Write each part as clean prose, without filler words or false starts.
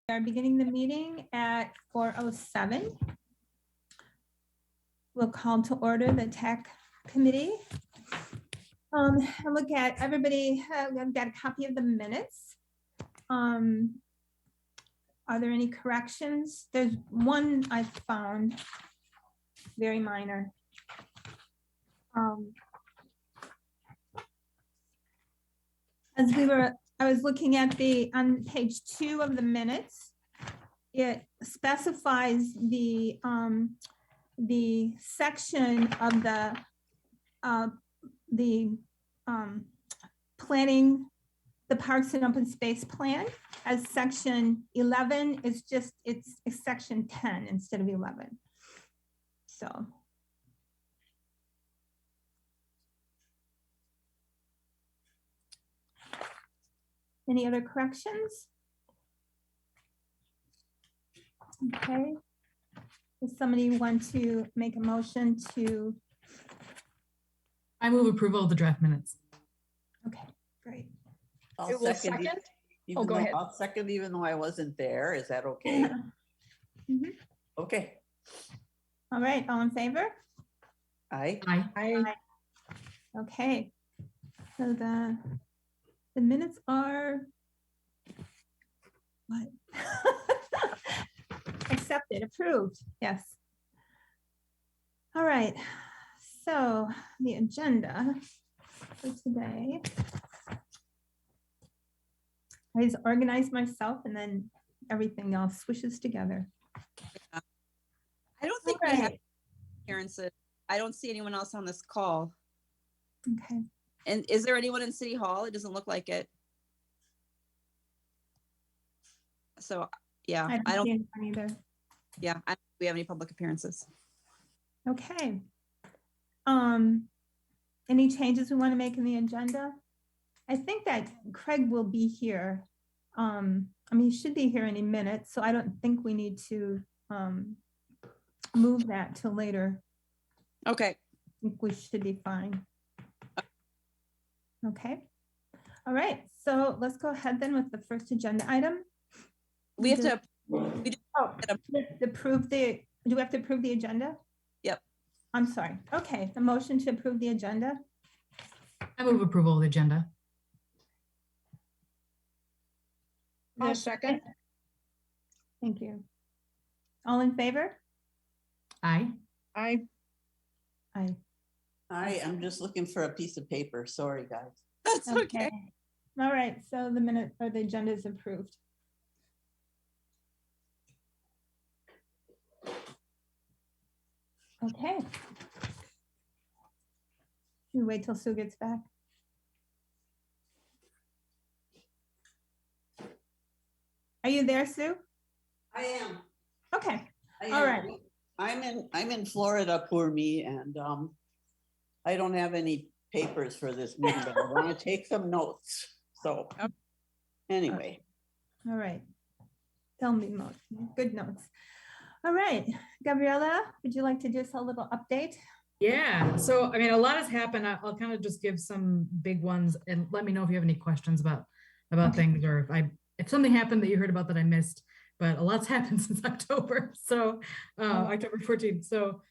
We are beginning the meeting at 4:07. We'll call to order the TAC committee. And look at everybody. I've got a copy of the minutes. Are there any corrections? There's one I found, very minor. I was looking at on page 2 of the minutes. It specifies the section of the planning the parks and open space plan as section 11 is just, it's section 10 instead of 11. So. Any other corrections? Okay. Does somebody want to make a motion to? I move approval of the draft minutes. Okay, great. I'll second. Go ahead. I'll second even though I wasn't there. Is that okay? Mm-hmm. Okay. All right, all in favor? Aye. Aye. Okay. So the minutes are what? Accepted, approved, yes. All right, so the agenda for today. I just organized myself and then everything else swishes together. I don't think we have appearances. I don't see anyone else on this call. Okay. And is there anyone in City Hall? It doesn't look like it. So yeah, I don't see anyone either. Yeah, I don't think we have any public appearances. Okay. Any changes we want to make in the agenda? I think that Craig will be here. I mean, he should be here any minute, so I don't think we need to move that till later. Okay. I think we should be fine. Okay. All right. So let's go ahead then with the first agenda item. We have to. Do we have to approve the agenda? Yep. I'm sorry. Okay. The motion to approve the agenda. I move approval of the agenda. I'll second. Thank you. All in favor? Aye. Aye. Aye. I'm just looking for a piece of paper. Sorry, guys. That's okay. All right. So the minute or the agenda is approved. Okay. Should we wait till Sue gets back? Are you there, Sue? I am. Okay. All right. I'm in Florida, poor me, and I don't have any papers for this meeting, but I want to take some notes. So anyway. All right. Tell me more. Good notes. All right. Gabriella, would you like to do us a little update? Yeah. So, I mean, a lot has happened. I'll kind of just give some big ones and let me know if you have any questions about okay. Things, or if something happened that you heard about that I missed, but a lot's happened since October. So October 14th. So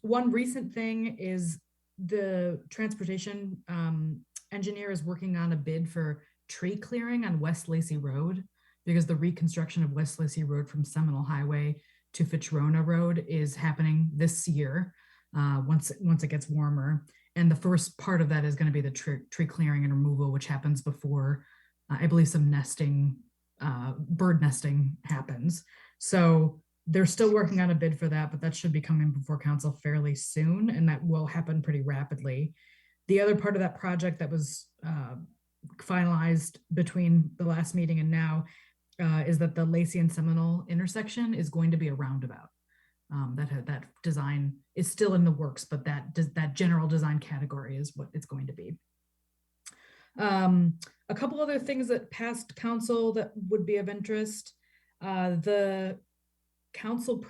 one recent thing is the transportation engineer is working on a bid for tree clearing on West Lacey Road, because the reconstruction of West Lacey Road from Seminole Highway to Fitchburg Road is happening this year once it gets warmer. And the first part of that is going to be the tree clearing and removal, which happens before, I believe, some nesting, bird nesting happens. So they're still working on a bid for that, but that should be coming before council fairly soon, and that will happen pretty rapidly. The other part of that project that was finalized between the last meeting and now is that the Lacey and Seminole intersection is going to be a roundabout. That design is still in the works, but that general design category is what it's going to be. A couple other things that passed council that would be of interest. The council,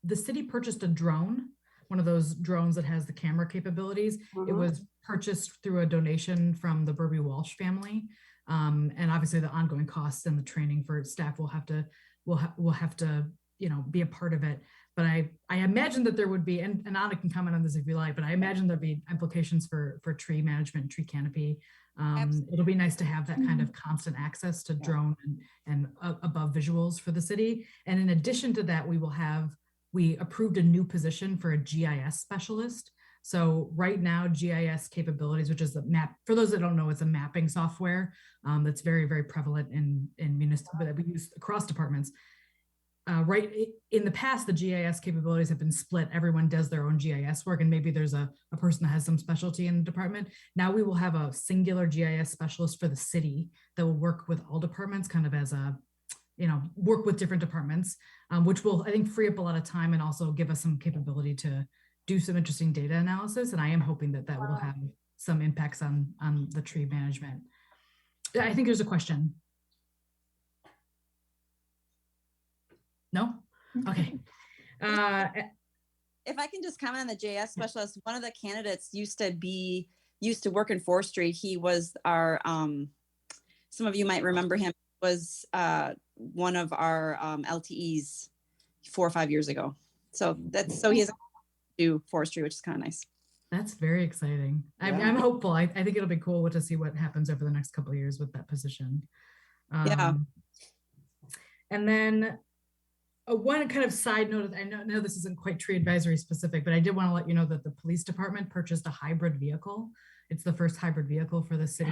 the city purchased a drone one of those drones that has the camera capabilities. It was purchased through a donation from the Burby Walsh family. And obviously the ongoing costs and the training for staff will have to, you know, be a part of it. But I imagine that there would be, and Anna can comment on this if you like, but I imagine there'd be implications for tree management, tree canopy. It'll be nice to have that kind of constant access to drone and above visuals for the city. And in addition to that, we approved a new position for a GIS specialist. So right now, GIS capabilities, which is the map, for those that don't know, it's a mapping software that's very, very prevalent in municipal, that we use across departments. Right in the past, the GIS capabilities have been split. Everyone does their own GIS work, and maybe there's a person that has some specialty in the department. Now we will have a singular GIS specialist for the city that will work with all departments, kind of as a, you know, work with different departments, which will, I think, free up a lot of time and also give us some capability to do some interesting data analysis. And I am hoping that will have some impacts on the tree management. I think there's a question. No? Okay. If I can just comment on the JS specialist, one of the candidates used to work in forestry. He was our, some of you might remember him, was one of our LTEs 4 or 5 years ago. So he has do forestry, which is kind of nice. That's very exciting. Yeah. I'm hopeful. I think it'll be cool to see what happens over the next couple of years with that position. Yeah. And then one kind of side note, I know this isn't quite tree advisory specific, but I did want to let you know that the police department purchased a hybrid vehicle. It's the first hybrid vehicle for the city.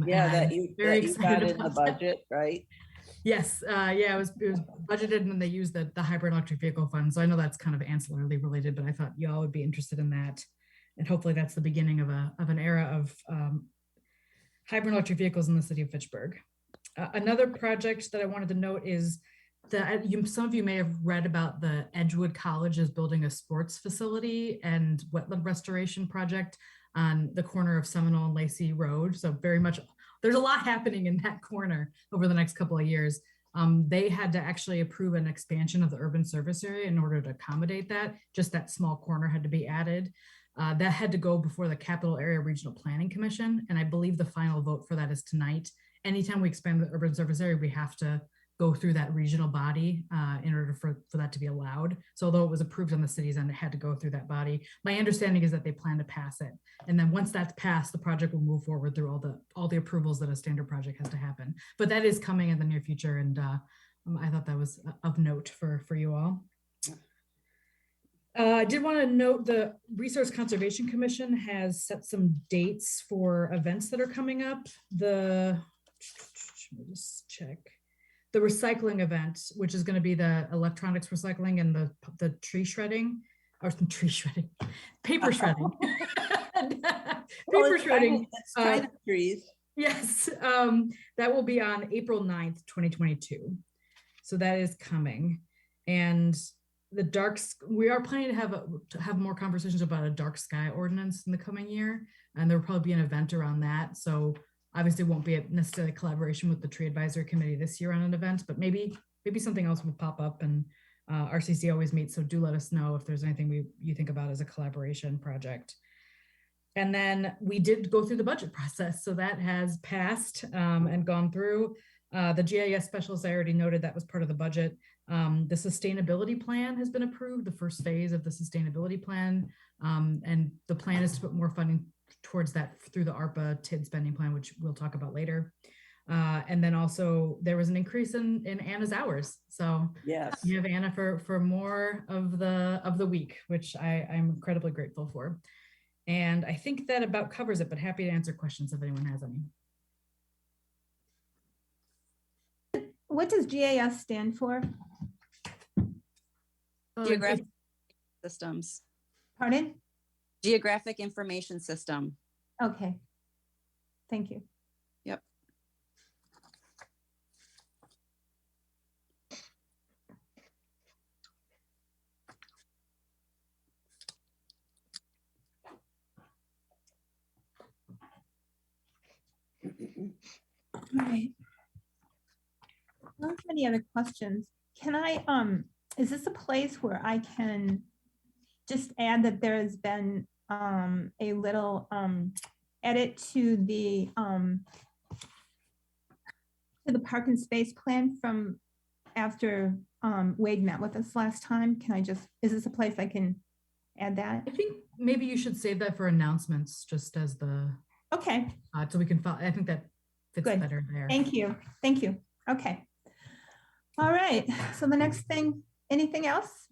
Yeah, that you got in the budget, right? Yes, yeah, it was budgeted, and then they used the hybrid electric vehicle fund. So I know that's kind of ancillarily related, but I thought y'all would be interested in that. And hopefully that's the beginning of an era of hybrid electric vehicles in the city of Fitchburg. Another project that I wanted to note is that some of you may have read about the Edgewood College is building a sports facility and wetland restoration project on the corner of Seminole and Lacey Road. So very much, there's a lot happening in that corner over the next couple of years. They had to actually approve an expansion of the urban service area in order to accommodate that. Just that small corner had to be added. That had to go before the Capital Area Regional Planning Commission. And I believe the final vote for that is tonight. Anytime we expand the urban service area, we have to go through that regional body in order for that to be allowed. So although it was approved on the city's end, it had to go through that body. My understanding is that they plan to pass it. And then once that's passed, the project will move forward through all the approvals that a standard project has to happen. But that is coming in the near future. And I thought that was of note for you all. I did want to note the Resource Conservation Commission has set some dates for events that are coming up. Let me just check. The recycling event, which is going to be the electronics recycling and the tree shredding, or some tree shredding, paper shredding. Paper shredding. It's kind of trees. Yes, that will be on April 9th, 2022. So that is coming. And we are planning to have more conversations about a dark sky ordinance in the coming year. And there will probably be an event around that. So obviously won't be necessarily a collaboration with the tree advisory committee this year on an event, but maybe something else will pop up, and RCC always meets. So do let us know if there's anything you think about as a collaboration project. And then we did go through the budget process. So that has passed and gone through. The GIS specialist, I already noted that was part of the budget. The sustainability plan has been approved, the first phase of the sustainability plan. And the plan is to put more funding towards that through the ARPA TID spending plan, which we'll talk about later. And then also there was an increase in Anna's hours. So yes, you have Anna for more of the week, which I'm incredibly grateful for. And I think that about covers it, but happy to answer questions if anyone has any. What does GIS stand for? Geographic systems. Pardon? Geographic information system. Okay. Thank you. Yep. All right. I don't have any other questions. Can I, is this a place where I can just add that there has been a little edit to the park and space plan from after Wade met with us last time. Can I just, is this a place I can add that? I think maybe you should save that for announcements, just as the, Okay, so we can follow. I think that fits Good. better there. thank you. Thank you. Okay. All right. So the next thing, anything else?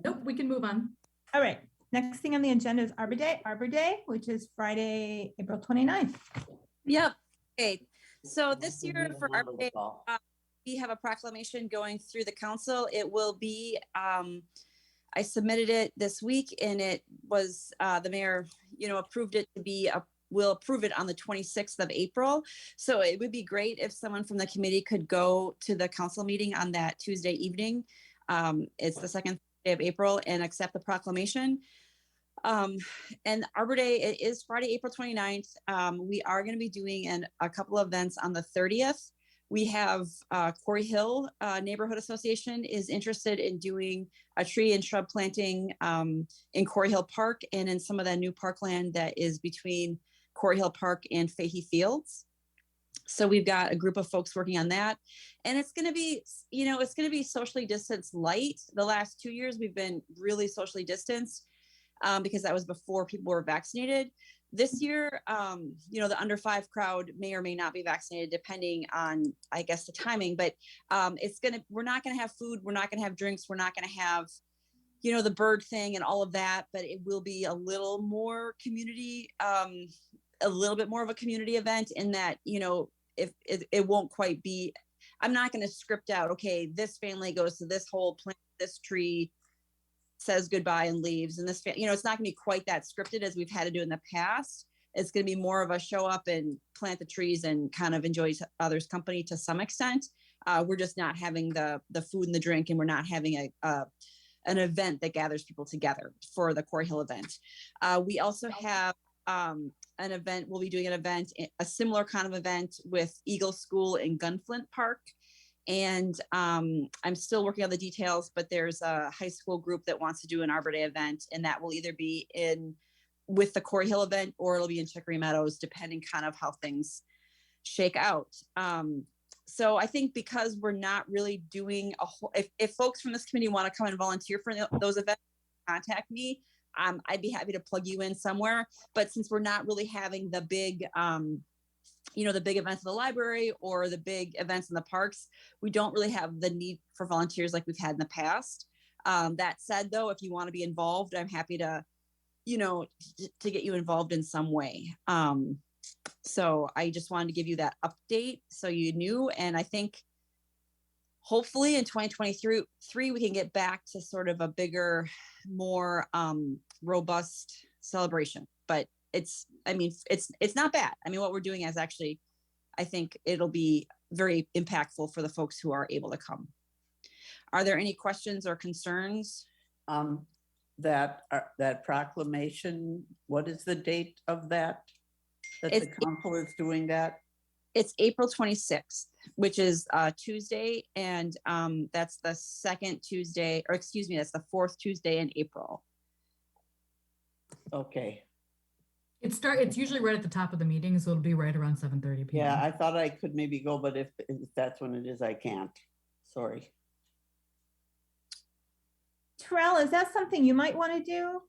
Nope, we can move on. All right. Next thing on the agenda is Arbor Day, which is Friday, April 29th. Yep. Okay. So this year for our day, we have a proclamation going through the council. It will be, I submitted it this week and it was, the mayor, approved it to be, we'll approve it on the 26th of April. So it would be great if someone from the committee could go to the council meeting on that Tuesday evening. It's the second day of April and accept the proclamation. And Arbor Day, it is Friday, April 29th. We are going to be doing a couple of events on the 30th. We have Quarry Hill Neighborhood Association is interested in doing a tree and shrub planting in Quarry Hill Park and in some of that new parkland that is between Quarry Hill Park and Fahey Fields. So we've got a group of folks working on that. And it's going to be, it's going to be socially distanced light. The last 2 years, we've been really socially distanced. Because that was before people were vaccinated. This year, the under 5 crowd may or may not be vaccinated depending on, I guess, the timing, but we're not going to have food. We're not going to have drinks. We're not going to have, the bird thing and all of that, but it will be a little more community, a little bit more of a community event in that, if it won't quite be, I'm not going to script out, okay, this family goes to this whole plant, this tree, says goodbye and leaves, and this, it's not gonna be quite that scripted as we've had to do in the past. It's gonna be more of a show up and plant the trees and kind of enjoy others' company to some extent. We're just not having the food and the drink, and we're not having an event that gathers people together for the Quarry Hill event. We also have an event, we'll be doing an event, a similar kind of event with Eagle School in Gunflint Park. And I'm still working on the details, but there's a high school group that wants to do an Arbor Day event, and that will either be with the Quarry Hill event or it'll be in Chicory Meadows, depending kind of how things shake out. So I think because we're not really doing a whole, if folks from this committee want to come and volunteer for those events, contact me. I'd be happy to plug you in somewhere. But since we're not really having the big, the big events in the library or the big events in the parks, we don't really have the need for volunteers like we've had in the past. That said, though, if you want to be involved, I'm happy to get you involved in some way. So I just wanted to give you that update so you knew. And I think hopefully in 2023, we can get back to sort of a bigger, more robust celebration. But it's not bad. I mean, what we're doing is actually, I think it'll be very impactful for the folks who are able to come. Are there any questions or concerns? That proclamation, what is the date of that? That the council is doing that? It's April 26th, which is Tuesday. And that's the second Tuesday, or excuse me, that's the fourth Tuesday in April. Okay. It's usually right at the top of the meeting, so it'll be right around 7:30 p.m. Yeah, I thought I could maybe go, but if that's when it is, I can't. Sorry. Terrell, is that something you might want to do?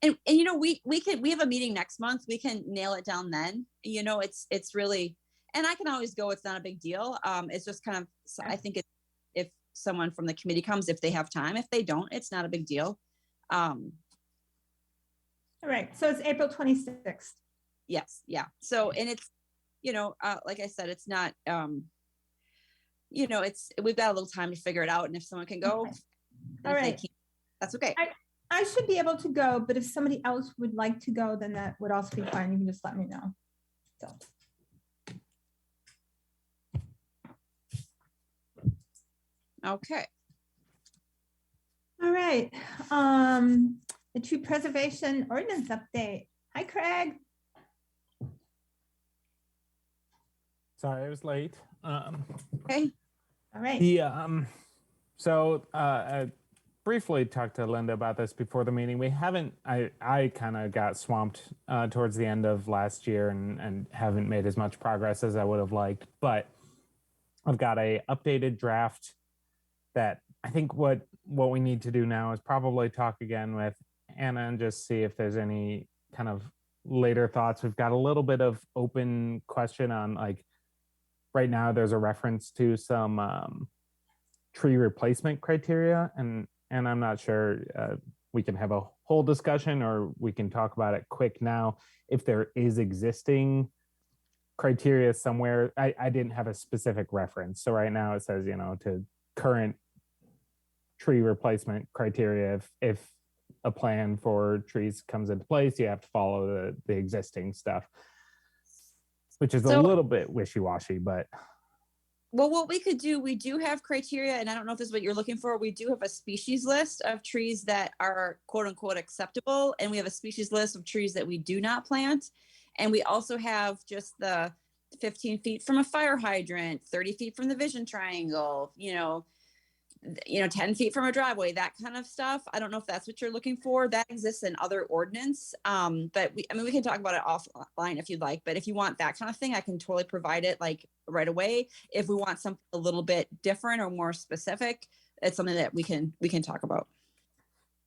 And we have a meeting next month. We can nail it down then. It's really, and I can always go. It's not a big deal. It's just kind of, I think it's, if someone from the committee comes, if they have time. If they don't, it's not a big deal. All right. So it's April 26th. Yes. Yeah. So, and it's, like I said, it's not, we've got a little time to figure it out. And if someone can go, Okay. All right. That's okay. I should be able to go, but if somebody else would like to go, then that would also be fine. You can just let me know. So. Okay. All right. The tree preservation ordinance update. Hi, Craig. Sorry, I was late. Okay. All right. I briefly talked to Linda about this before the meeting. We haven't, I kind of got swamped towards the end of last year and haven't made as much progress as I would have liked, but I've got a updated draft that I think what we need to do now is probably talk again with Anna and just see if there's any kind of later thoughts. We've got a little bit of open question on, like, right now there's a reference to some tree replacement criteria, and I'm not sure we can have a whole discussion or we can talk about it quick now. If there is existing criteria somewhere, I didn't have a specific reference. So right now it says, to current tree replacement criteria, if a plan for trees comes into place, you have to follow the existing stuff, which is a little bit wishy-washy, but. Well, what we could do, we do have criteria, and I don't know if this is what you're looking for. We do have a species list of trees that are quote unquote acceptable, and we have a species list of trees that we do not plant. And we also have just the 15 feet from a fire hydrant, 30 feet from the vision triangle, 10 feet from a driveway, that kind of stuff. I don't know if that's what you're looking for. That exists in other ordinance. But we can talk about it offline if you'd like, but if you want that kind of thing, I can totally provide it like right away. If we want something a little bit different or more specific, it's something that we can talk about.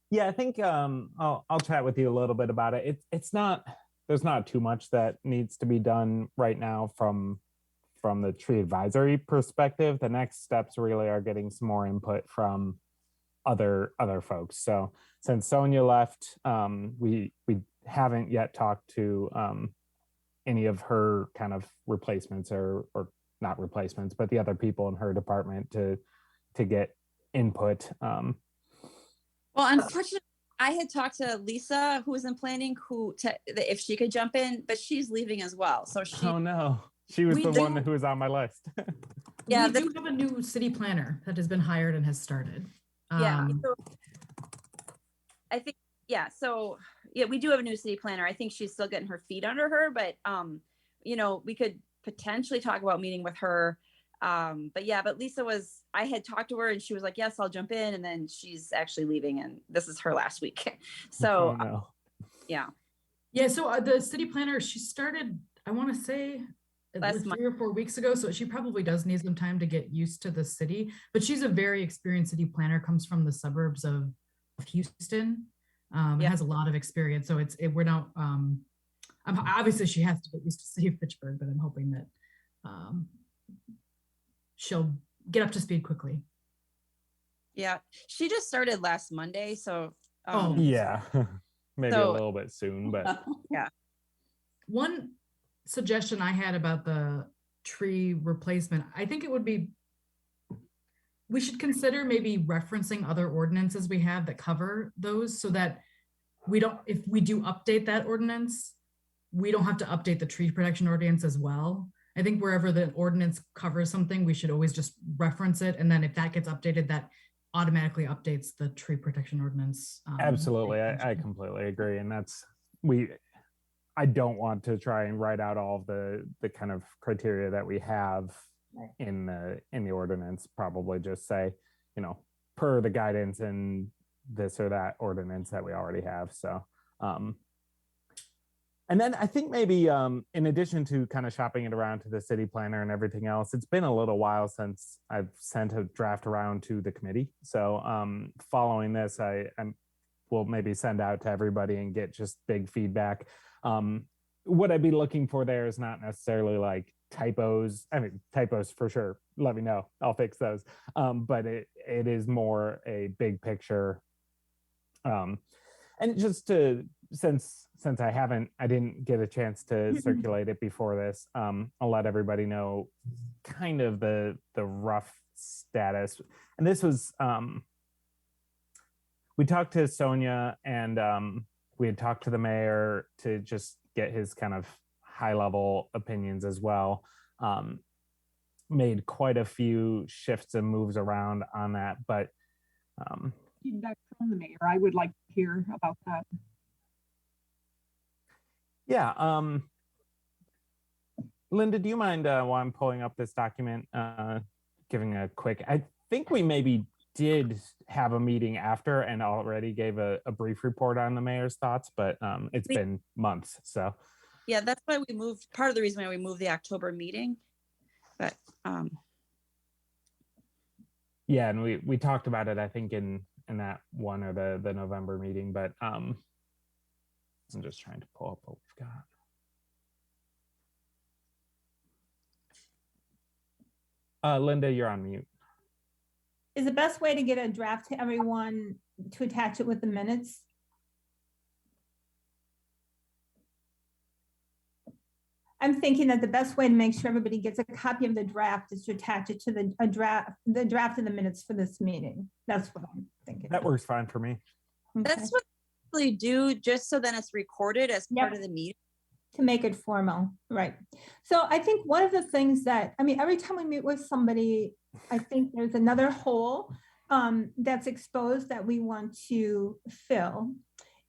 Yeah, I think I'll chat with you a little bit about it. It's not, there's not too much that needs to be done right now from the tree advisory perspective. The next steps really are getting some more input from other folks. So since Sonia left, we haven't yet talked to any of her kind of replacements or not replacements, but the other people in her department to get input. Well, unfortunately, I had talked to Lisa, who was in planning, if she could jump in, but she's leaving as well. So Oh no. She was the one who was on my list. Yeah, we do have a new city planner that has been hired and has started. Yeah, so I think, so we do have a new city planner. I think she's still getting her feet under her, but we could potentially talk about meeting with her. But Lisa I had talked to her and she was like, yes, I'll jump in. And then she's actually leaving and this is her last week. So no. Yeah. So the city planner, she started, I want to say, last 3 or 4 weeks ago. So she probably does need some time to get used to the city, but she's a very experienced city planner, comes from the suburbs of Houston, has a lot of experience. So we're not, obviously she has to get used to the city of Fitchburg, but I'm hoping that she'll get up to speed quickly. Yeah. She just started last Monday. So, yeah, maybe a little bit soon, but yeah. One suggestion I had about the tree replacement, I think we should consider maybe referencing other ordinances we have that cover those so that if we do update that ordinance, we don't have to update the tree protection ordinance as well. I think wherever the ordinance covers something, we should always just reference it. And then if that gets updated, that automatically updates the tree protection ordinance. Absolutely. I completely agree. And I don't want to try and write out all of the kind of criteria that we have in the ordinance. Probably just say, per the guidance in this or that ordinance that we already have. So, and then I think maybe in addition to kind of shopping it around to the city planner and everything else, it's been a little while since I've sent a draft around to the committee. So following this, I will maybe send out to everybody and get just big feedback. What I'd be looking for there is not necessarily like typos. I mean, typos for sure. Let me know. I'll fix those. But it is more a big picture. And just since I didn't get a chance to circulate it before this, I'll let everybody know kind of the rough status. And this was, we talked to Sonia and we had talked to the mayor to just get his kind of high level opinions as well. Made quite a few shifts and moves around on that, but feedback from the mayor, I would like to hear about that. Yeah. Linda, do you mind while I'm pulling up this document, giving a quick, I think we maybe did have a meeting after and already gave a brief report on the mayor's thoughts, but it's been months, so. Yeah, that's why we moved, part of the reason why we moved the October meeting, but Yeah, and we talked about it, I think, in that one or the November meeting, but I'm just trying to pull up what we've got. Linda, you're on mute. Is the best way to get a draft to everyone to attach it with the minutes? I'm thinking that the best way to make sure everybody gets a copy of the draft is to attach it to the draft of the minutes for this meeting. That's what I'm thinking. That works fine for me. Okay. that's what we do, just so then it's recorded as part of the meeting. To make it formal, right? So I think one of the things that, I mean, every time we meet with somebody, I think there's another hole that's exposed that we want to fill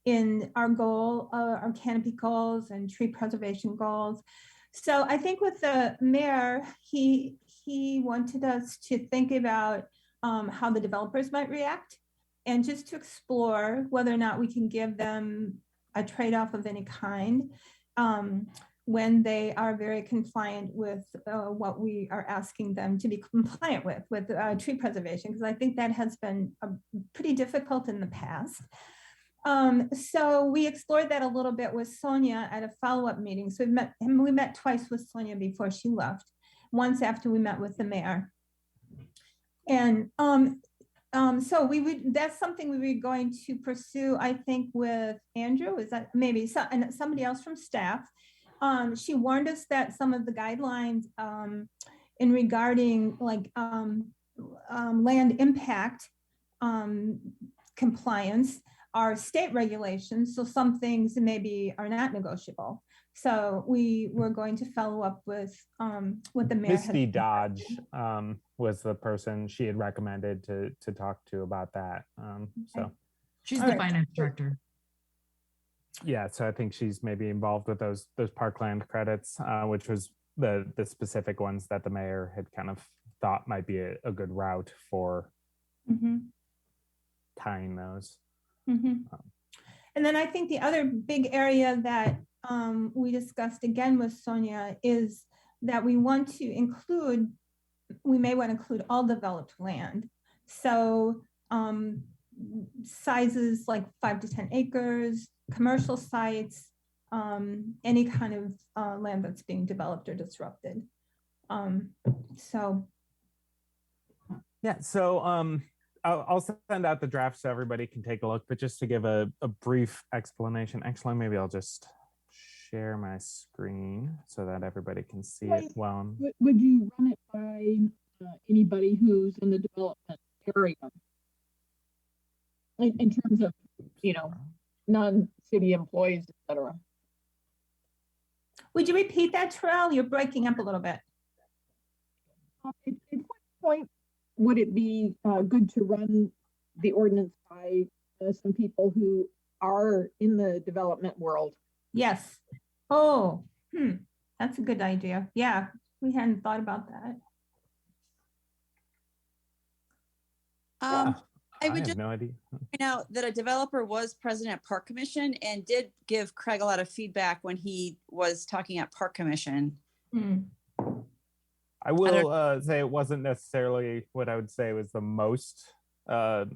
in our goal, our canopy goals and tree preservation goals. So I think with the mayor, he wanted us to think about how the developers might react and just to explore whether or not we can give them a trade-off of any kind when they are very compliant with what we are asking them to be compliant with tree preservation, because I think that has been pretty difficult in the past. So we explored that a little bit with Sonia at a follow-up meeting. So we met twice with Sonia before she left, once after we met with the mayor. And so that's something we were going to pursue, I think, with Andrew. Is that maybe somebody else from staff? She warned us that some of the guidelines in regarding like land impact compliance are state regulations. So some things maybe are not negotiable. So we were going to follow up with the mayor. Misty Dodge was the person she had recommended to talk to about that. So She's All the right. finance director. yeah, so I think she's maybe involved with those parkland credits, which was the specific ones that the mayor had kind of thought might be a good route for tying those. And then I think the other big area that we discussed again with Sonia is that we want to include, we may want to include all developed land. So sizes like 5 to 10 acres, commercial sites, any kind of land that's being developed or disrupted. So. Yeah, so I'll send out the draft so everybody can take a look, but just to give a brief explanation, actually, maybe I'll just share my screen so that everybody can see it well. Would you run it by anybody who's in the development area? In terms of, non-city employees, et cetera. Would you repeat that, Terrell? You're breaking up a little bit. At what point would it be good to run the ordinance by some people who are in the development world? Yes. Oh, that's a good idea. Yeah, we hadn't thought about that. I would have just no idea. point out that a developer was president at Park Commission and did give Craig a lot of feedback when he was talking at Park Commission. I will say it wasn't necessarily what I would say was the most, it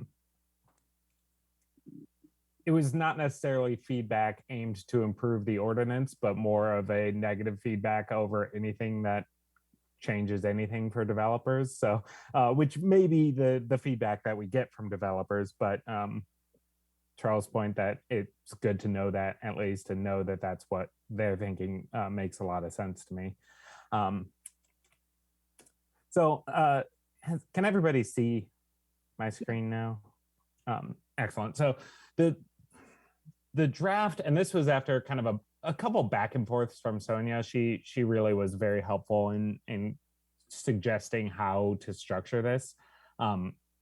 was not necessarily feedback aimed to improve the ordinance, but more of a negative feedback over anything that changes anything for developers. So, which may be the feedback that we get from developers, but Charles' point that it's good to know that, at least to know that that's what they're thinking makes a lot of sense to me. So can everybody see my screen now? Excellent. So the draft, and this was after kind of a couple back and forths from Sonia. She really was very helpful in suggesting how to structure this.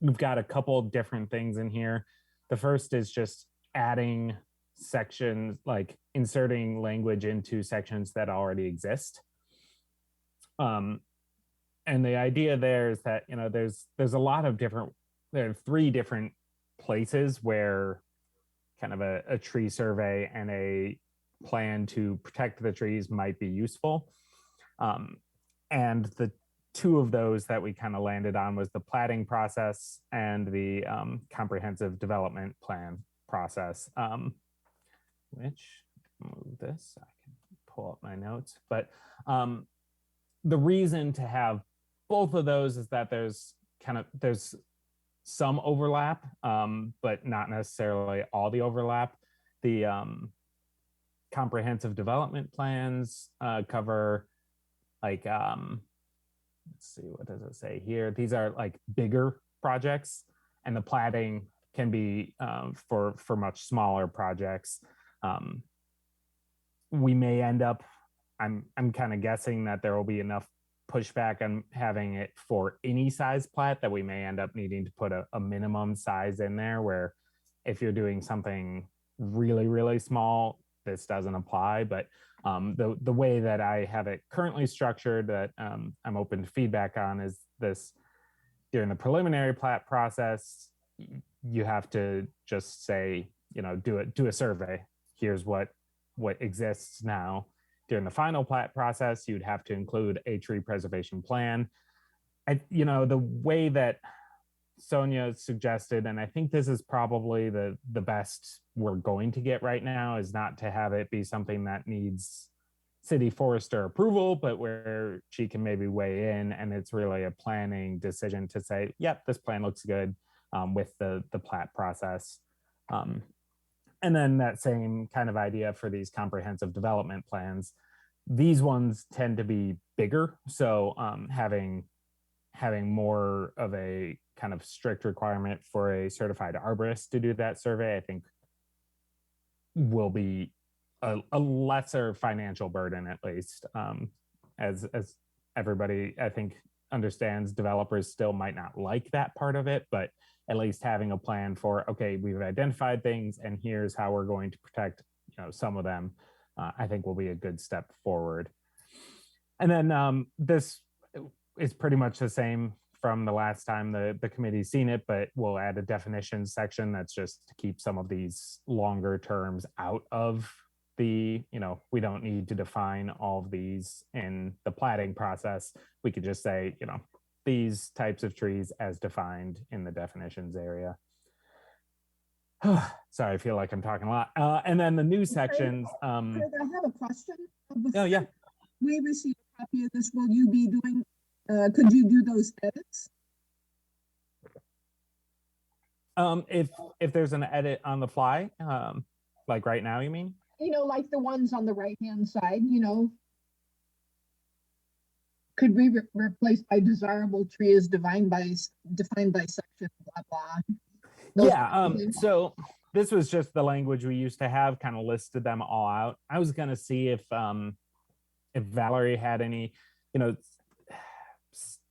We've got a couple different things in here. The first is just adding sections, like inserting language into sections that already exist. And the idea there is that, there's a lot of there are 3 different places where kind of a tree survey and a plan to protect the trees might be useful. And the 2 of those that we kind of landed on was the plating process and the comprehensive development plan process, which, move this, I can pull up my notes. But the reason to have both of those is that there's some overlap, but not necessarily all the overlap. The comprehensive development plans cover like, let's see, what does it say here? These are like bigger projects, and the plating can be for much smaller projects. We may end up, I'm kind of guessing that there will be enough pushback on having it for any size plat that we may end up needing to put a minimum size in there, where if you're doing something really, really small, this doesn't apply. But the way that I have it currently structured that I'm open to feedback on is this: during the preliminary plat process, you have to just say, do a survey. Here's what exists now. During the final plat process, you'd have to include a tree preservation plan. The way that Sonia suggested, and I think this is probably the best we're going to get right now, is not to have it be something that needs city forester approval, but where she can maybe weigh in, and it's really a planning decision to say, yep, this plan looks good with the plat process. And then that same kind of idea for these comprehensive development plans. These ones tend to be bigger, so having more of a kind of strict requirement for a certified arborist to do that survey, I think will be a lesser financial burden, at least. As everybody, I think, understands, developers still might not like that part of it, but at least having a plan for, okay, we've identified things and here's how we're going to protect some of them, I think will be a good step forward. And then this is pretty much the same from the last time the committee's seen it, but we'll add a definition section that's just to keep some of these longer terms out of the, we don't need to define all of these in the platting process. We could just say, these types of trees as defined in the definitions area. Sorry, I feel like I'm talking a lot. And then the new sections. I have a question. Oh, yeah. We received a copy of this. Will you be doing, could you do those edits? If there's an edit on the fly, like right now, you mean? Like the ones on the right-hand side, could we replace by desirable tree as defined by section, blah, blah. Yeah, so this was just the language we used to have, kind of listed them all out. I was gonna see if Valerie had any,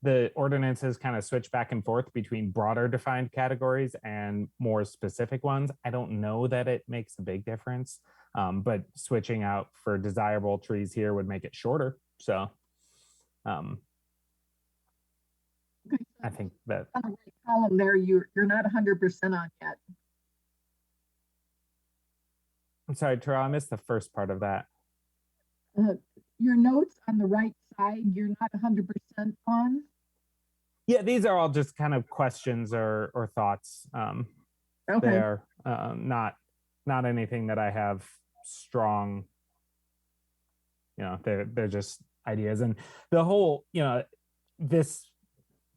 the ordinances kind of switch back and forth between broader defined categories and more specific ones. I don't know that it makes a big difference, but switching out for desirable trees here would make it shorter. So Okay, I think that on the right column there, you're not 100% on yet. I'm sorry, Terrell, I missed the first part of that. Your notes on the right side, you're not 100% on. Yeah, these are all just kind of questions or thoughts. Okay. They are not anything that I have strong, they're just ideas. And the whole, this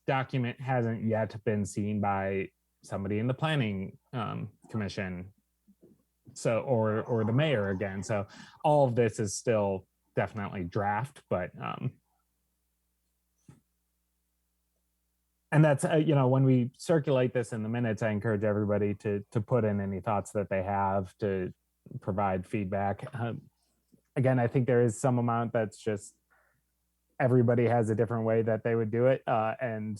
document hasn't yet been seen by somebody in the planning commission, so or the mayor again. So all of this is still definitely draft, but and that's when we circulate this in the minutes, I encourage everybody to put in any thoughts that they have, to provide feedback. Again, I think there is some amount that's just everybody has a different way that they would do it, and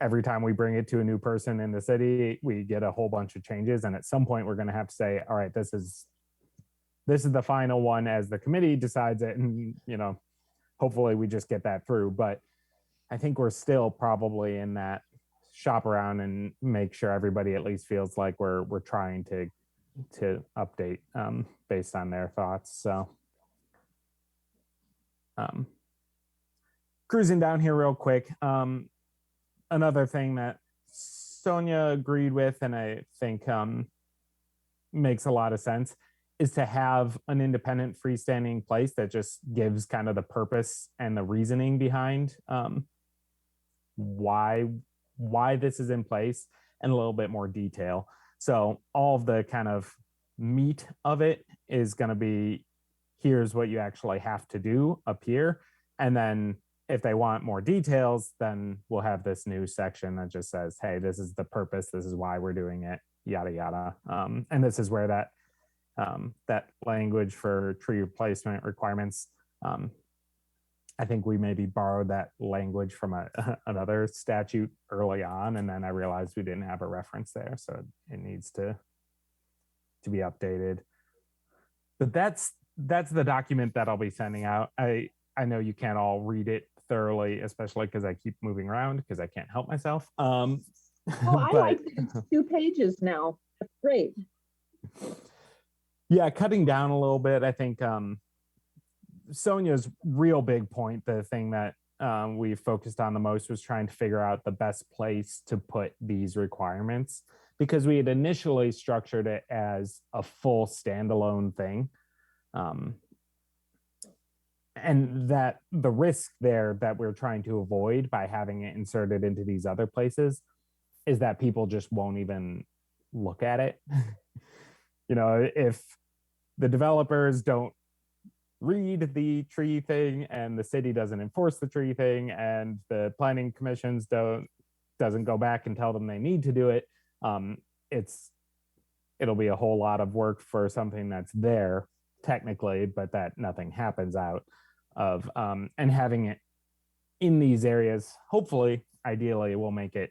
every time we bring it to a new person in the city, we get a whole bunch of changes, and at some point we're going to have to say, all right, this is the final one as the committee decides it, and hopefully we just get that through. But I think we're still probably in that shop around and make sure everybody at least feels like we're trying to update based on their thoughts. So cruising down here real quick. Another thing that Sonia agreed with, and I think makes a lot of sense, is to have an independent freestanding place that just gives kind of the purpose and the reasoning behind why this is in place and a little bit more detail. So all of the kind of meat of it is going to be, here's what you actually have to do up here. And then if they want more details, then we'll have this new section that just says, hey, this is the purpose, this is why we're doing it, yada, yada. And this is where that language for tree replacement requirements, I think we maybe borrowed that language from another statute early on, and then I realized we didn't have a reference there, so it needs to be updated. But that's the document that I'll be sending out. I know you can't all read it thoroughly, especially because I keep moving around because I can't help myself. Oh, I like that it's 2 pages now. That's great. Yeah, cutting down a little bit. I think Sonia's real big point, the thing that we focused on the most, was trying to figure out the best place to put these requirements, because we had initially structured it as a full standalone thing. And that the risk there that we're trying to avoid by having it inserted into these other places is that people just won't even look at it. If the developers don't read the tree thing and the city doesn't enforce the tree thing and the planning commissions doesn't go back and tell them they need to do it, it'll be a whole lot of work for something that's there technically, but that nothing happens out of. And having it in these areas, hopefully, ideally, will make it,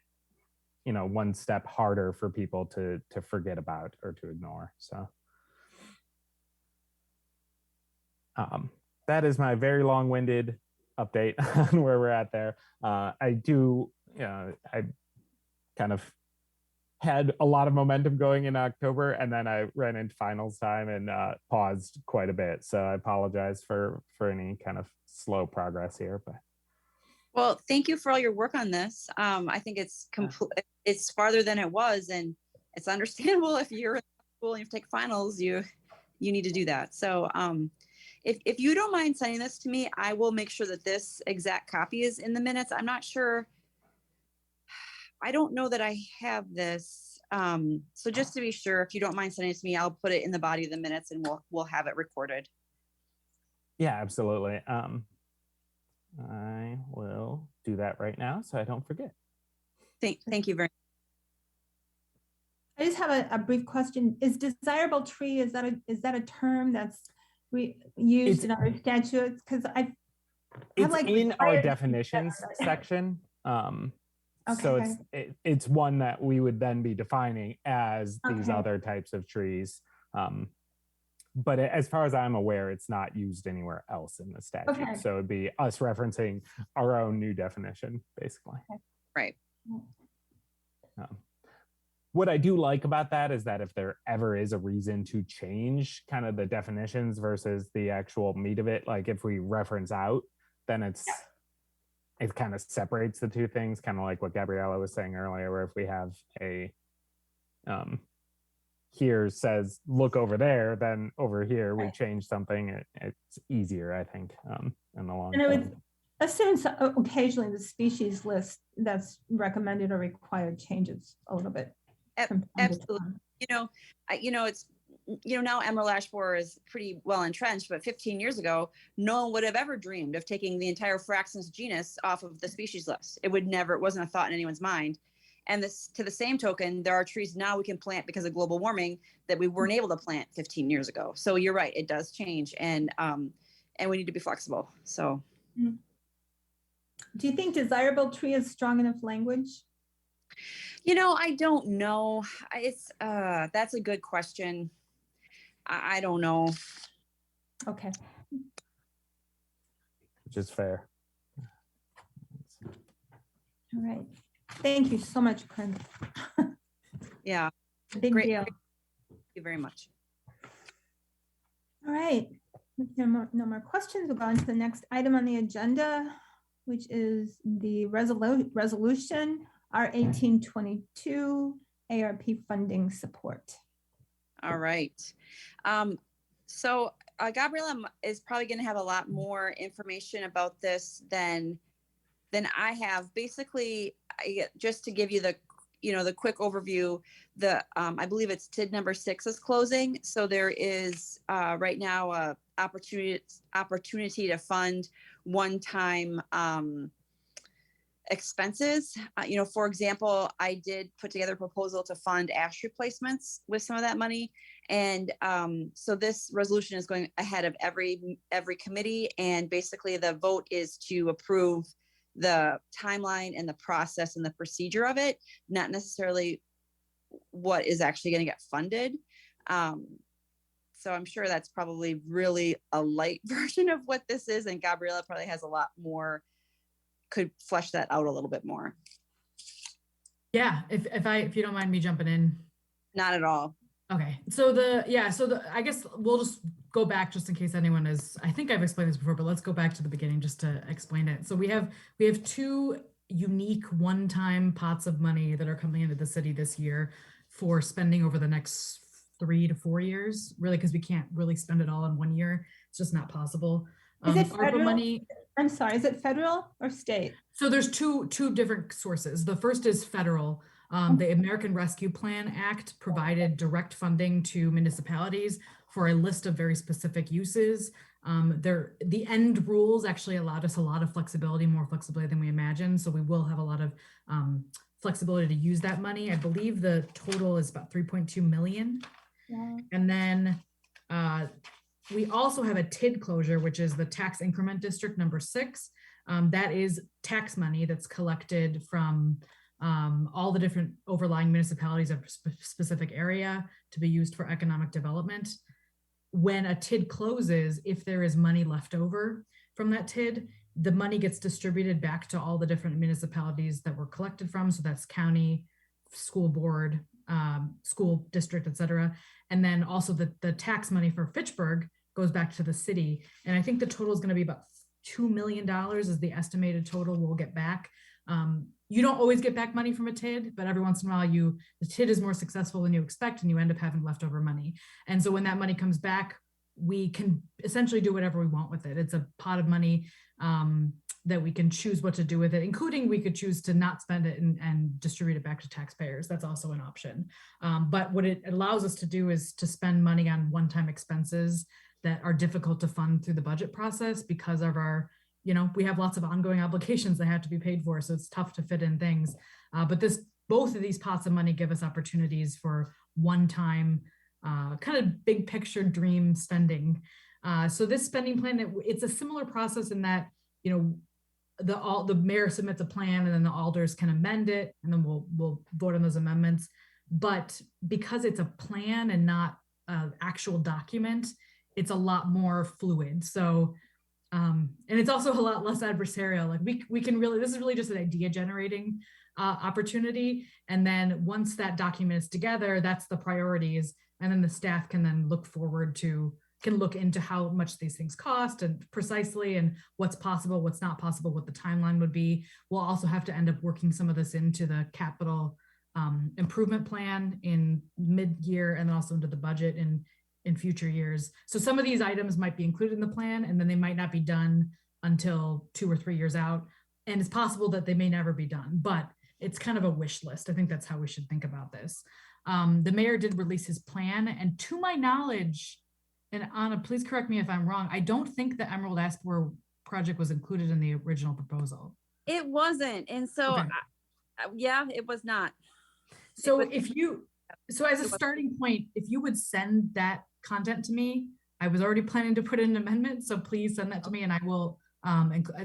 one step harder for people to forget about or to ignore. So that is my very long-winded update on where we're at there. I kind of had a lot of momentum going in October, and then I ran into finals time and paused quite a bit. So I apologize for any kind of slow progress here. But well, thank you for all your work on this. I think it's farther than it was, and it's understandable if you're in school and you have to take finals, you need to do that. So if you don't mind sending this to me, I will make sure that this exact copy is in the minutes. I'm not sure. I don't know that I have this. So just to be sure, if you don't mind sending it to me, I'll put it in the body of the minutes and we'll have it recorded. Yeah, absolutely. I will do that right now so I don't forget. Thank you very much. I just have a brief question. Is desirable tree, is that a term that's used in our statutes? Because it's like in our definitions section. Okay. So it's one that we would then be defining as these other types of trees. But as far as I'm aware, it's not used anywhere else in the statute. Okay. So it'd be us referencing our own new definition, basically. Okay. Right. What I do like about that is that if there ever is a reason to change kind of the definitions versus the actual meat of it, like if we reference out, then it kind of separates the two things, kind of like what Gabriella was saying earlier, where if we have a here says look over there, then over here we change something, it's easier, I think, in the long term. And I would assume occasionally the species list that's recommended or required changes a little bit. Absolutely. It's now emerald ash borer is pretty well entrenched, but 15 years ago, no one would have ever dreamed of taking the entire Fraxinus genus off of the species list. It wasn't a thought in anyone's mind. And to the same token, there are trees now we can plant because of global warming that we weren't able to plant 15 years ago. So you're right, it does change, and we need to be flexible. So, do you think desirable tree is strong enough language? I don't know. That's a good question. I don't know. Okay. which is fair. All right. Thank you so much, Quinn. Yeah, Big Great. deal. thank you very much. All right. If there are no more questions, we'll go on to the next item on the agenda, which is the resolution R1822 ARP funding support. All right. So Gabriella is probably going to have a lot more information about this than I have. Basically, just to give you the quick overview, I believe it's TID number 6 is closing. So there is right now a opportunity to fund one-time expenses. For example, I did put together a proposal to fund ash replacements with some of that money. And so this resolution is going ahead of every committee. And basically the vote is to approve the timeline and the process and the procedure of it, not necessarily what is actually going to get funded. So I'm sure that's probably really a light version of what this is. And Gabriella probably has a lot more, could flesh that out a little bit more. Yeah, if you don't mind me jumping in. Not at all. Okay, so I guess we'll just go back just in case anyone is, I think I've explained this before, but let's go back to the beginning just to explain it. So we have two unique one-time pots of money that are coming into the city this year for spending over the next 3 to 4 years, really, because we can't really spend it all in 1 year. It's just not possible. Is it ARPA federal? money. I'm sorry, is it federal or state? So there's two different sources. The first is federal. The American Rescue Plan Act provided direct funding to municipalities for a list of very specific uses. The end rules actually allowed us a lot of flexibility, more flexibility than we imagined. So we will have a lot of flexibility to use that money. I believe the total is about 3.2 million. Yeah. And then we also have a TID closure, which is the tax increment district number 6. That is tax money that's collected from all the different overlying municipalities of a specific area to be used for economic development. When a TID closes, if there is money left over from that TID, the money gets distributed back to all the different municipalities that were collected from. So that's county, school board, school district, et cetera. And then also the tax money for Fitchburg goes back to the city. And I think the total is going to be about $2 million is the estimated total we'll get back. You don't always get back money from a TID, but every once in a while the TID is more successful than you expect and you end up having leftover money. And so when that money comes back, we can essentially do whatever we want with it. It's a pot of money that we can choose what to do with it, including we could choose to not spend it and distribute it back to taxpayers. That's also an option. But what it allows us to do is to spend money on one-time expenses that are difficult to fund through the budget process because of our, we have lots of ongoing obligations that have to be paid for, so it's tough to fit in things. But both of these pots of money give us opportunities for one-time kind of big picture dream spending. So this spending plan, it's a similar process in that, the mayor submits a plan and then the alders can amend it and then we'll vote on those amendments. But because it's a plan and not an actual document, it's a lot more fluid. So, and it's also a lot less adversarial. Like we can really, this is really just an idea generating opportunity. And then once that document is together, that's the priorities. And then the staff can then look into how much these things cost and precisely and what's possible, what's not possible, what the timeline would be. We'll also have to end up working some of this into the capital improvement plan in mid-year and then also into the budget in future years. So some of these items might be included in the plan and then they might not be done until 2 or 3 years out. And it's possible that they may never be done, but it's kind of a wish list. I think that's how we should think about this. The mayor did release his plan, and to my knowledge, and Anna, please correct me if I'm wrong, I don't think the Emerald Ash Borer project was included in the original proposal. It wasn't. And so, Okay. Yeah, it was not. So as a starting point, if you would send that content to me, I was already planning to put in an amendment, so please send that to me and I will,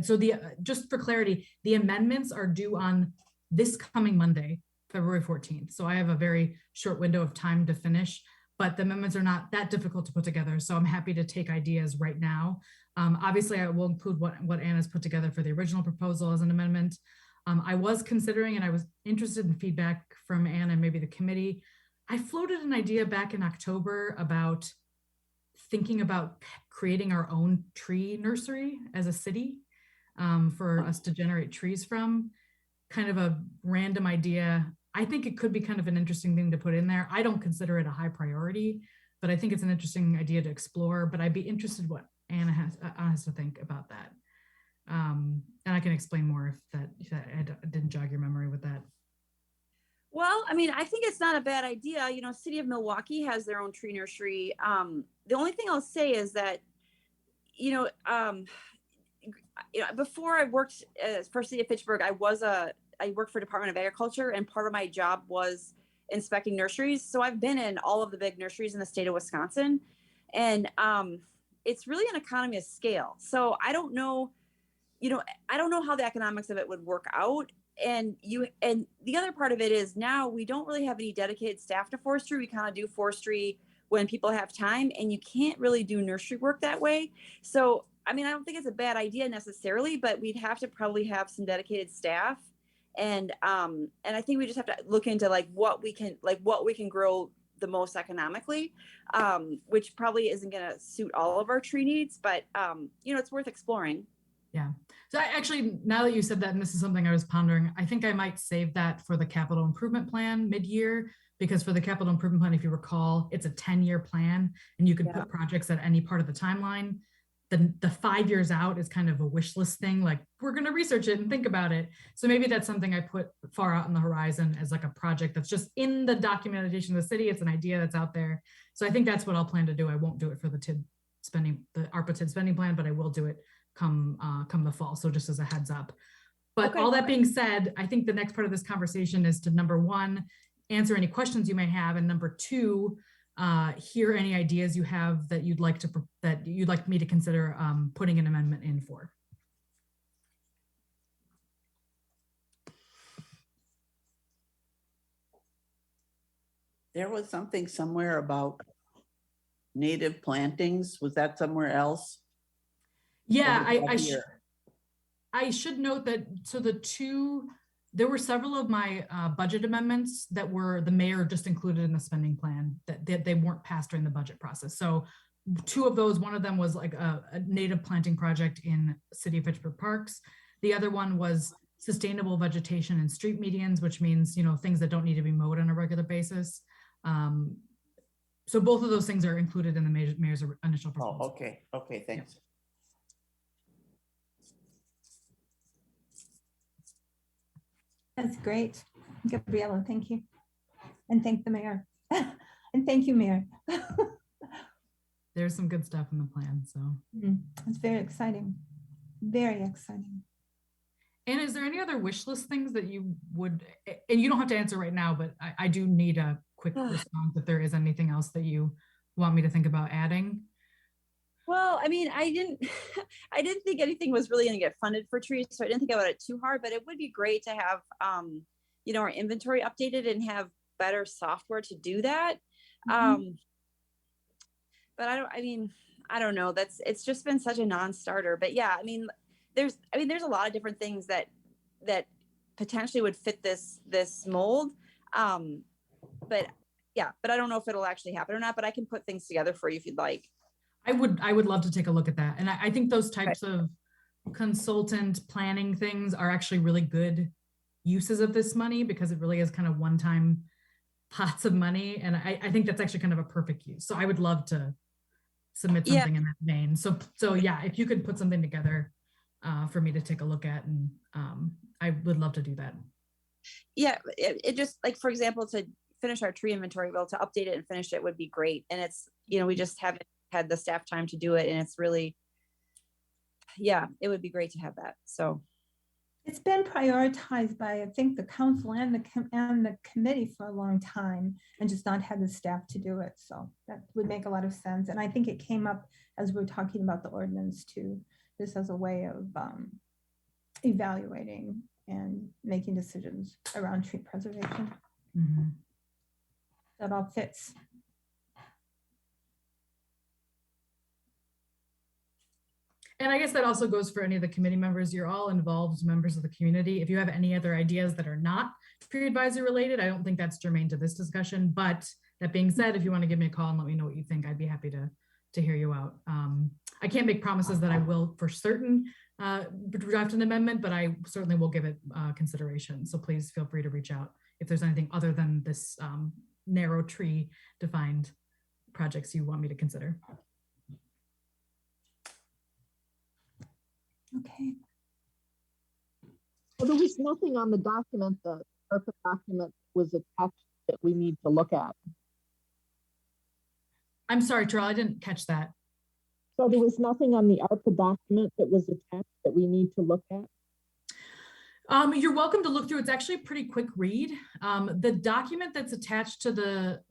so just for clarity, the amendments are due on this coming Monday, February 14th. So I have a very short window of time to finish, but the amendments are not that difficult to put together. So I'm happy to take ideas right now. Obviously, I will include what Anna's put together for the original proposal as an amendment. I was considering, and I was interested in feedback from Anna and maybe the committee. I floated an idea back in October about thinking about creating our own tree nursery as a city for us to generate trees from. Kind of a random idea. I think it could be kind of an interesting thing to put in there. I don't consider it a high priority, but I think it's an interesting idea to explore. But I'd be interested what Anna has to think about that. And I can explain more if that I didn't jog your memory with that. Well, I mean, I think it's not a bad idea. You know, City of Milwaukee has their own tree nursery. The only thing I'll say is that, before I worked for City of Fitchburg, I worked for Department of Agriculture, and part of my job was inspecting nurseries. So I've been in all of the big nurseries in the state of Wisconsin, and it's really an economy of scale. So I don't know how the economics of it would work out. And the other part of it is now we don't really have any dedicated staff to forestry. We kind of do forestry when people have time, and you can't really do nursery work that way. So, I mean, I don't think it's a bad idea necessarily, but we'd have to probably have some dedicated staff. And I think we just have to look into what we can grow the most economically, which probably isn't going to suit all of our tree needs, but it's worth exploring. Yeah. So now that you said that, and this is something I was pondering, I think I might save that for the capital improvement plan mid-year, because for the capital improvement plan, if you recall, it's a 10-year plan, and you can put projects at any part of the timeline. The 5 years out is kind of a wish list thing. Like, we're going to research it and think about it. So maybe that's something I put far out in the horizon as like a project that's just in the documentation of the city. It's an idea that's out there. So I think that's what I'll plan to do. I won't do it for the ARPA TID spending plan, but I will do it come the fall. So just as a heads up. But all that being said, I think the next part of this conversation is to, number one, answer any questions you may have, and number two, hear any ideas you have that you'd like me to consider putting an amendment in for. There was something somewhere about native plantings. Was that somewhere else? Yeah, I should note that, so there were several of my budget amendments that were the mayor just included in the spending plan that they weren't passed during the budget process. So two of those, one of them was like a native planting project in City of Fitchburg parks. The other one was sustainable vegetation in street medians, which means, things that don't need to be mowed on a regular basis. So both of those things are included in the mayor's initial proposal. Oh, okay, thanks. Yeah. That's great. Gabriella, thank you. And thank the mayor. And thank you, Mayor. There's some good stuff in the plan, so. It's very exciting. Very exciting. And is there any other wish list things that you would, and you don't have to answer right now, but I do need a quick response if there is anything else that you want me to think about adding. Well, I mean, I didn't think anything was really going to get funded for trees, so I didn't think about it too hard, but it would be great to have, our inventory updated and have better software to do that. But I don't know. It's just been such a non-starter, but yeah, there's a lot of different things that potentially would fit this mold. But I don't know if it'll actually happen or not, but I can put things together for you if you'd like. I would love to take a look at that. And I think those types of consultant planning things are actually really good uses of this money, because it really is kind of one-time pots of money. And I think that's actually kind of a perfect use. So I would love to submit something in that vein. So yeah, if you could put something together for me to take a look at, and I would love to do that. Yeah, it just, like, for example, to finish our tree inventory, to update it and finish it would be great. And it's, we just haven't had the staff time to do it, and it's really, it would be great to have that. So it's been prioritized by, I think, the council and the committee for a long time, and just not had the staff to do it. So that would make a lot of sense. And I think it came up as we were talking about the ordinance too, just as a way of evaluating and making decisions around tree preservation. That all fits. And I guess that also goes for any of the committee members. You're all involved members of the community. If you have any other ideas that are not tree advisory related, I don't think that's germane to this discussion. But that being said, if you want to give me a call and let me know what you think, I'd be happy to hear you out. I can't make promises that I will for certain draft an amendment, but I certainly will give it consideration. So please feel free to reach out if there's anything other than this narrow tree defined projects you want me to consider. Okay. Well, there was nothing on the document, the ARPA document was attached that we need to look at. I'm sorry, Terrell, I didn't catch that. So there was nothing on the ARPA document that was attached that we need to look at? You're welcome to look through. It's actually a pretty quick read. The document that's attached to the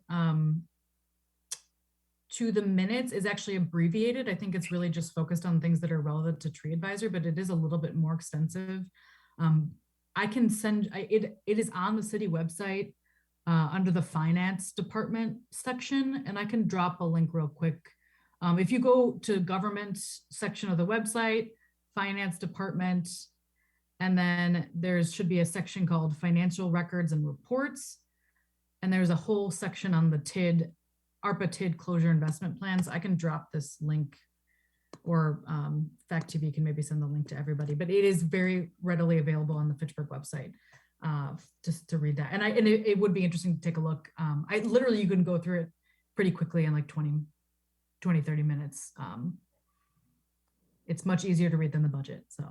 minutes is actually abbreviated. I think it's really just focused on things that are relevant to tree advisory, but it is a little bit more extensive. I can send, it is on the city website under the finance department section, and I can drop a link real quick. If you go to government section of the website, finance department, and then there should be a section called financial records and reports. And there's a whole section on the ARPA Tid Closure investment plans. I can drop this link, or Fact TV can maybe send the link to everybody, but it is very readily available on the Fitchburg website just to read that. And it would be interesting to take a look. I literally, you can go through it pretty quickly in like 20, 30 minutes. It's much easier to read than the budget, so.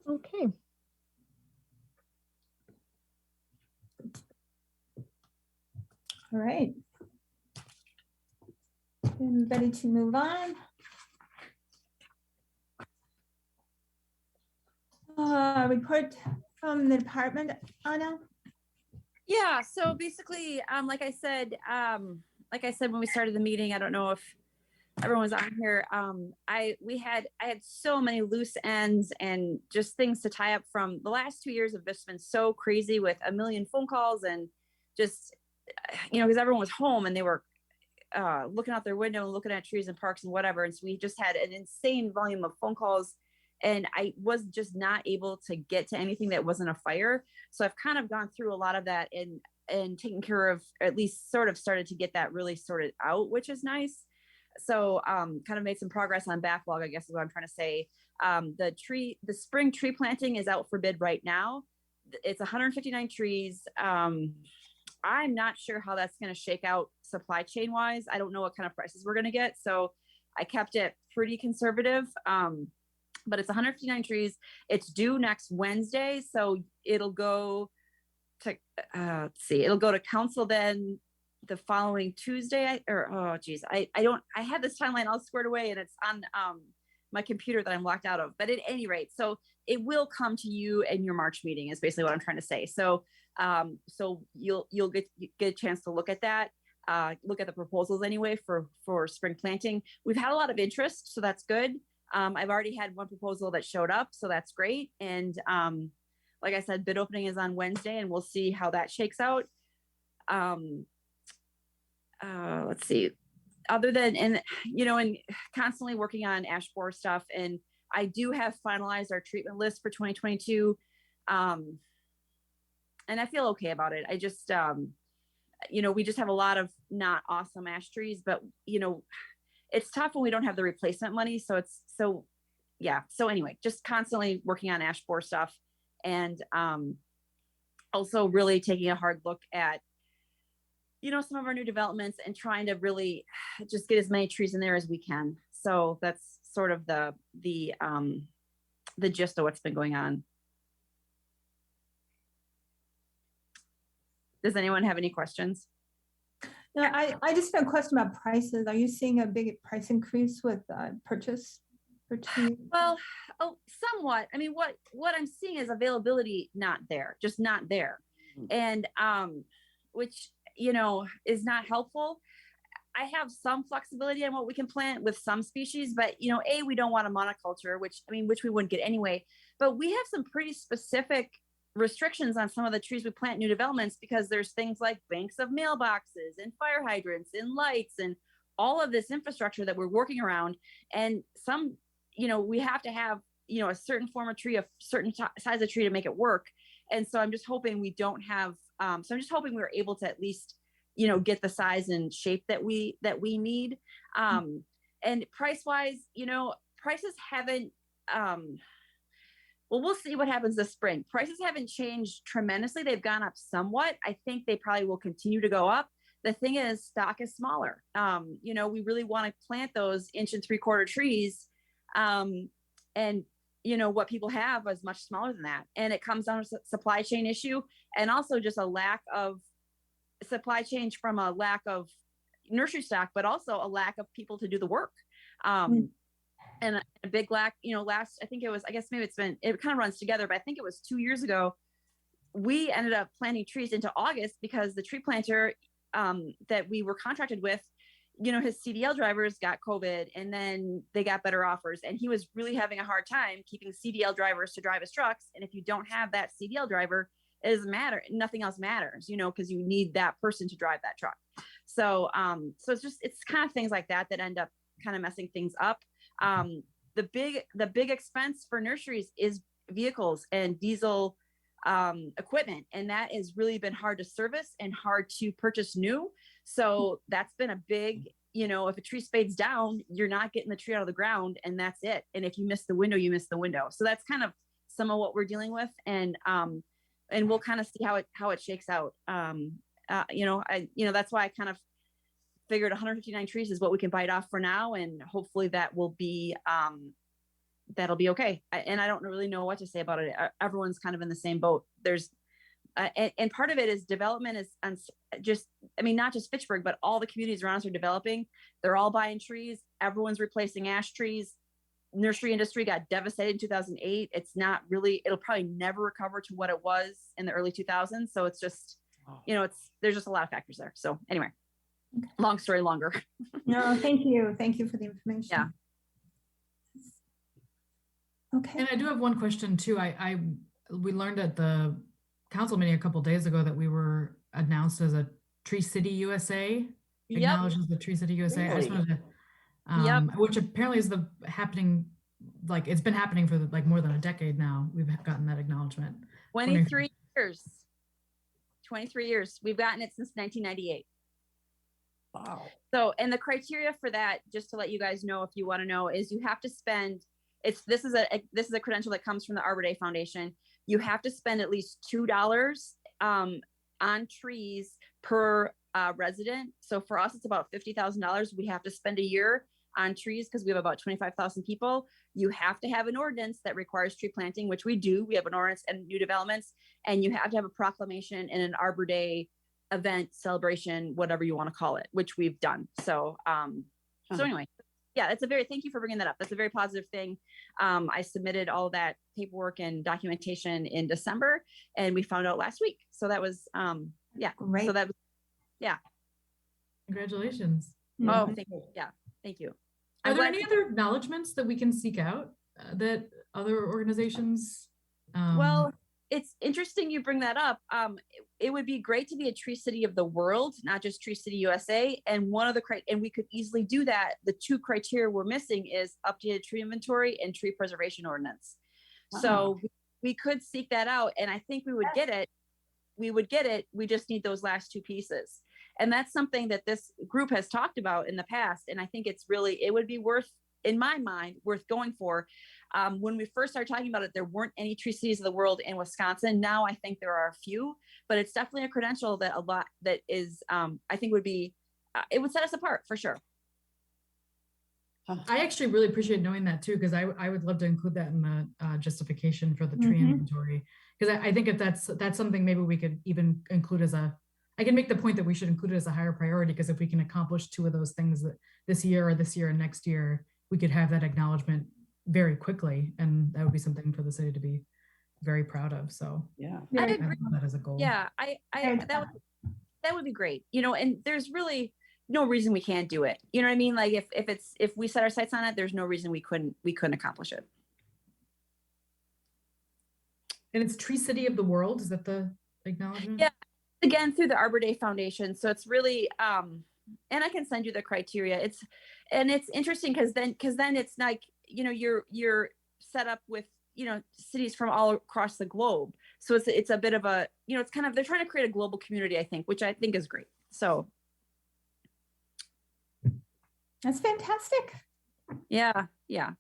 Okay. All right. I'm ready to move on. Report from the department, Anna. Yeah, so basically, like I said when we started the meeting, I don't know if everyone was on here. I had so many loose ends and just things to tie up from the last 2 years have just been so crazy with a million phone calls and just, because everyone was home and they were looking out their window and looking at trees and parks and whatever. And so we just had an insane volume of phone calls, and I was just not able to get to anything that wasn't a fire. So I've kind of gone through a lot of that and taken care of, or at least sort of started to get that really sorted out, which is nice. So kind of made some progress on backlog, I guess is what I'm trying to say. The spring tree planting is out for bid right now. It's 159 trees. I'm not sure how that's going to shake out supply chain wise. I don't know what kind of prices we're going to get. So I kept it pretty conservative. But it's 159 trees. It's due next Wednesday. So it'll go to, it'll go to council then the following Tuesday. I had this timeline all squared away and it's on my computer that I'm locked out of. But at any rate, so it will come to you in your March meeting is basically what I'm trying to say. So so you'll get a chance to look at that, look at the proposals anyway for spring planting. We've had a lot of interest, so that's good. I've already had one proposal that showed up, so that's great. And like I said, bid opening is on Wednesday, and we'll see how that shakes out. Let's see. Other than, and constantly working on ash borer stuff, and I do have finalized our treatment list for 2022. And I feel okay about it. I just, we just have a lot of not awesome ash trees, but it's tough when we don't have the replacement money. So so anyway, just constantly working on ash borer stuff, and also really taking a hard look at, some of our new developments and trying to really just get as many trees in there as we can. So that's sort of the gist of what's been going on. Does anyone have any questions? No, I just have a question about prices. Are you seeing a big price increase with purchase for trees? Well, somewhat. I mean, what I'm seeing is availability not there, just not there. And which, is not helpful. I have some flexibility on what we can plant with some species, but we don't want a monoculture, which we wouldn't get anyway. But we have some pretty specific restrictions on some of the trees we plant in new developments, because there's things like banks of mailboxes and fire hydrants and lights and all of this infrastructure that we're working around, and some, we have to have, a certain form of tree, a certain size of tree to make it work. And so I'm just hoping we don't have, so I'm just hoping we're able to at least, get the size and shape that we need. And price wise, prices haven't, well, we'll see what happens this spring. Prices haven't changed tremendously. They've gone up somewhat. I think they probably will continue to go up. The thing is, stock is smaller. We really want to plant those 1 3/4 inch trees. And what people have is much smaller than that. And it comes down to supply chain issue, and also just a lack of supply chain from a lack of nursery stock, but also a lack of people to do the work. And a big lack, I think it was, I guess maybe it kind of runs together, but I think it was 2 years ago, we ended up planting trees into August because the tree planter that we were contracted with, his CDL drivers got COVID, and then they got better offers, and he was really having a hard time keeping CDL drivers to drive his trucks. And if you don't have that CDL driver, it doesn't matter. Nothing else matters, because you need that person to drive that truck. So, it's kind of things like that end up kind of messing things up. The big expense for nurseries is vehicles and diesel equipment, and that has really been hard to service and hard to purchase new. So that's been a big, if a tree spades down, you're not getting the tree out of the ground, and that's it. And if you miss the window, you miss the window. So that's kind of some of what we're dealing with, and we'll kind of see how it shakes out. That's why I kind of figured 159 trees is what we can bite off for now, and hopefully that will be that'll be okay. And I don't really know what to say about it. Everyone's kind of in the same boat. There's and part of it is development is not just Fitchburg, but all the communities around us are developing. They're all buying trees. Everyone's replacing ash trees. Nursery industry got devastated in 2008. It's not really, it'll probably never recover to what it was in the early 2000s. So it's just, there's just a lot of factors there. So anyway, long story longer. No, thank you. Thank you for the information. Yeah. Okay. And I do have one question too. We learned at the council meeting a couple of days ago that we were announced as a Tree City USA. Yep. Acknowledged as the Tree City USA. I just Really? wanted to, which apparently is happening, like it's been happening for more than a decade now. We've gotten that acknowledgement. 23 years. 23 years. We've gotten it since 1998. Wow. So, and the criteria for that, just to let you guys know, if you want to know, is you have to spend, this is a credential that comes from the Arbor Day Foundation. You have to spend at least $2 on trees per resident. So for us, it's about $50,000 we have to spend a year on trees because we have about 25,000 people. You have to have an ordinance that requires tree planting, which we do. We have an ordinance and new developments, and you have to have a proclamation and an Arbor Day event, celebration, whatever you want to call it, which we've done. So, so anyway, yeah, thank you for bringing that up. That's a very positive thing. I submitted all that paperwork and documentation in December, and we found out last week. So that was, yeah. Great. So that was, yeah. Congratulations. Oh, thank you. Yeah. Thank you. Are there any other acknowledgements that we can seek out that other organizations? Well, it's interesting you bring that up. It would be great to be a Tree City of the world, not just Tree City USA. And one of the and we could easily do that. The two criteria we're missing is updated tree inventory and tree preservation ordinance. Wow. So we could seek that out, and I think we would get it. We would get it. We just need those last two pieces. And that's something that this group has talked about in the past. And I think it would be worth, in my mind, worth going for. When we first started talking about it, there weren't any Tree Cities of the world in Wisconsin. Now I think there are a few, but it's definitely a credential that is, I think would be, it would set us apart for sure. I actually really appreciate knowing that too, because I would love to include that in the justification for the tree inventory. Because I think if that's something maybe we could even include I can make the point that we should include it as a higher priority, because if we can accomplish two of those things this year and next year, we could have that acknowledgement very quickly, and that would be something for the city to be very proud of. So Yeah. I I agree. love that as a goal. Yeah, that would be great. And there's really no reason we can't do it. You know what I mean? Like if we set our sights on it, there's no reason we couldn't accomplish it. And it's Tree City of the World. Is that the acknowledgement? Yeah. Again, through the Arbor Day Foundation. So it's really, and I can send you the criteria. It's interesting because then it's like, you're set up with, cities from all across the globe. So it's a bit of a, it's kind of, they're trying to create a global community, I think, which I think is great. So That's fantastic. yeah. Yeah.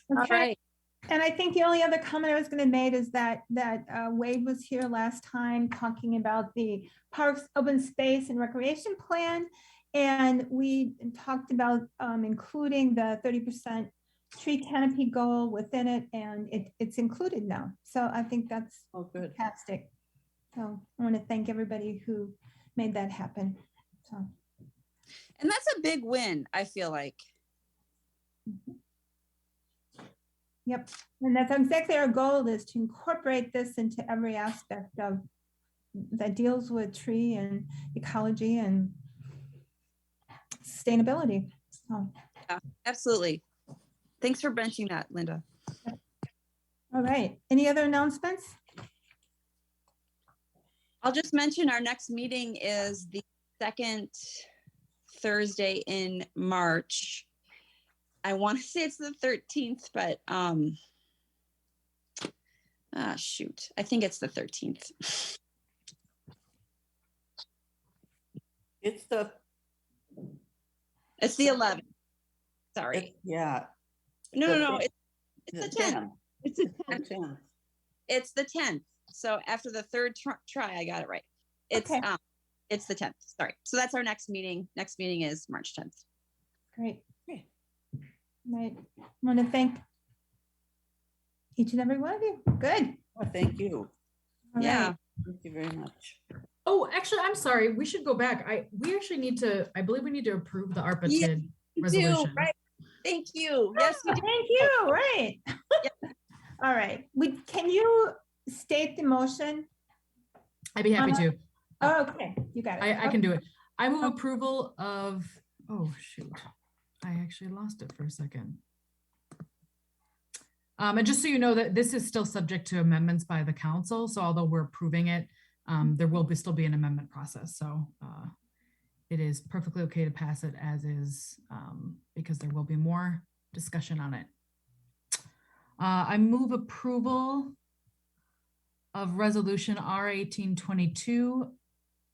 All Okay. right. And I think the only other comment I was going to make is that Wade was here last time talking about the Parks, Open Space and Recreation Plan. And we talked about including the 30% tree canopy goal within it, and it's included now. So I think that's good. fantastic. So I want to thank everybody who made that happen. So. And that's a big win, I feel like. Yep. And that's exactly our goal, is to incorporate this into every aspect of that deals with tree and ecology and sustainability. So. Yeah, absolutely. Thanks for benching that, Linda. All right. Any other announcements? I'll just mention our next meeting is the second Thursday in March. I want to say it's the 13th, but shoot, I think it's the 13th. It's the It's the 11th. Sorry. yeah. No. It's the 10th. It's a The 10th. It's the 10th. So after the third try, I got it right. It's Okay. It's the 10th. Sorry. So that's our next meeting. Next meeting is March 10th. Great. Okay. Right. I want to thank each and every one of you. Good. Well, thank you. All Yeah. right. Thank you very much. Oh, actually, I'm sorry. We should go back. We actually need to, I believe we need to approve the ARPA Yeah, TID You resolution. do, right? Thank you. Yes, you do. Thank you. Right. All right. Can you state the motion? I'd be happy to. Oh, okay. You got it. I can do it. I move Okay. approval of, oh, shoot. I actually lost it for a second. And just so you know that this is still subject to amendments by the council. So although we're approving it, there will still be an amendment process. So it is perfectly okay to pass it as is, because there will be more discussion on it. I move approval of resolution R1822,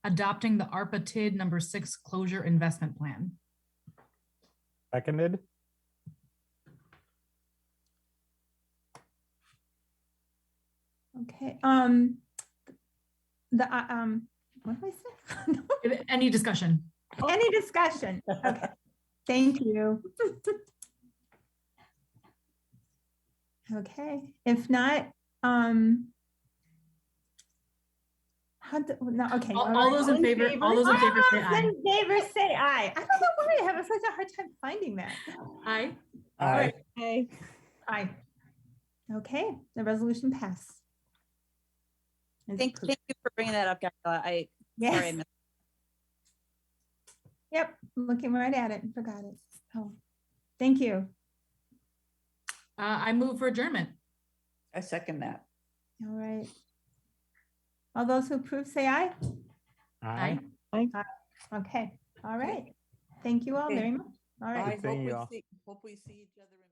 adopting the ARPA TID number 6 closure investment plan. Seconded. Okay. What do I say? Any discussion? Any discussion? Okay. Thank you. Okay. If not, okay. All those in favor, all those in favor say aye. In favor say aye. I don't know why I have such a hard time finding that. Aye. Aye. Okay. Aye. Okay, the resolution passed. Thank you for bringing that up, Gabriella. Sorry, I Yes. missed. Yep, looking right at it and forgot it. Oh, thank you. I move for adjournment. I second that. All right. All those who approve, say aye. Aye. Okay, all right. Thank you all Okay. very much. All right. Bye. Seeing you all. Hope we see each other in